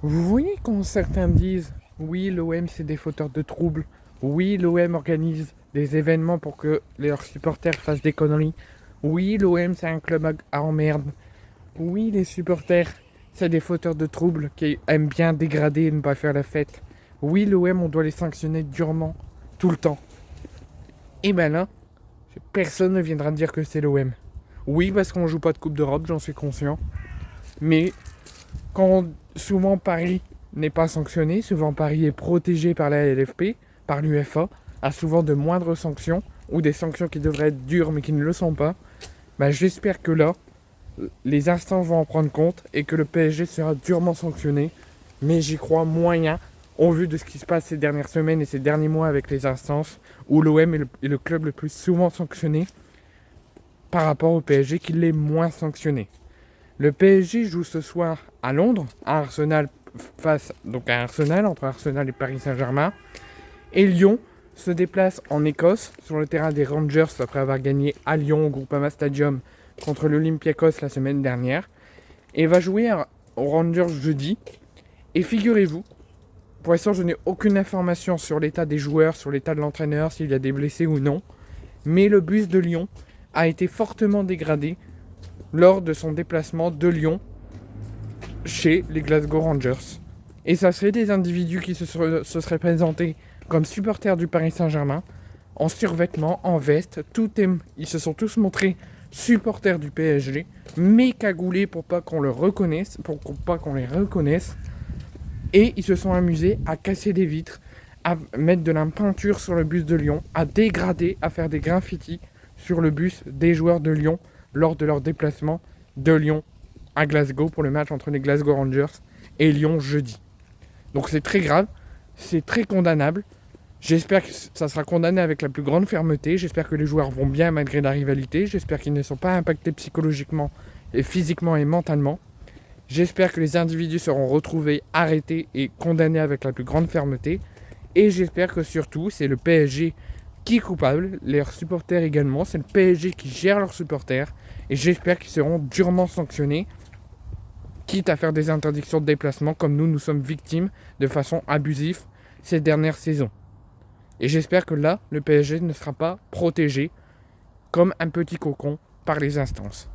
Vous voyez quand certains disent oui, l'OM c'est des fauteurs de troubles, oui, l'OM organise des événements pour que leurs supporters fassent des conneries, oui, l'OM c'est un club à emmerde, oui, les supporters c'est des fauteurs de troubles qui aiment bien dégrader et ne pas faire la fête, oui, l'OM on doit les sanctionner durement, tout le temps. Et ben là, personne ne viendra dire que c'est l'OM. Oui, parce qu'on joue pas de Coupe d'Europe, j'en suis conscient, mais quand souvent Paris n'est pas sanctionné, souvent Paris est protégé par la LFP, par l'UEFA, a souvent de moindres sanctions, ou des sanctions qui devraient être dures mais qui ne le sont pas, bah j'espère que là, les instances vont en prendre compte et que le PSG sera durement sanctionné, mais j'y crois moyen au vu de ce qui se passe ces dernières semaines et ces derniers mois avec les instances, où l'OM est le club le plus souvent sanctionné par rapport au PSG qui l'est moins sanctionné. Le PSG joue ce soir à Londres, à Arsenal face donc à Arsenal, entre Arsenal et Paris Saint-Germain. Et Lyon se déplace en Écosse sur le terrain des Rangers après avoir gagné à Lyon au Groupama Stadium contre l'Olympiakos la semaine dernière. Et va jouer aux Rangers jeudi. Et figurez-vous, pour l'instant je n'ai aucune information sur l'état des joueurs, sur l'état de l'entraîneur, s'il y a des blessés ou non. Mais le bus de Lyon a été fortement dégradé lors de son déplacement de Lyon chez les Glasgow Rangers. Et ça serait des individus qui se seraient présentés comme supporters du Paris Saint-Germain, en survêtement, en veste, ils se sont tous montrés supporters du PSG, mais cagoulés pour pas qu'on le reconnaisse, pour pas qu'on les reconnaisse, et ils se sont amusés à casser des vitres, à mettre de la peinture sur le bus de Lyon, à dégrader, à faire des graffitis sur le bus des joueurs de Lyon lors de leur déplacement de Lyon à Glasgow pour le match entre les Glasgow Rangers et Lyon jeudi. Donc c'est très grave, c'est très condamnable. J'espère que ça sera condamné avec la plus grande fermeté. J'espère que les joueurs vont bien malgré la rivalité. J'espère qu'ils ne sont pas impactés psychologiquement, et physiquement et mentalement. J'espère que les individus seront retrouvés, arrêtés et condamnés avec la plus grande fermeté. Et j'espère que surtout, c'est le PSG qui est coupable, leurs supporters également. C'est le PSG qui gère leurs supporters. Et j'espère qu'ils seront durement sanctionnés, quitte à faire des interdictions de déplacement comme nous sommes victimes de façon abusive ces dernières saisons. Et j'espère que là, le PSG ne sera pas protégé comme un petit cocon par les instances.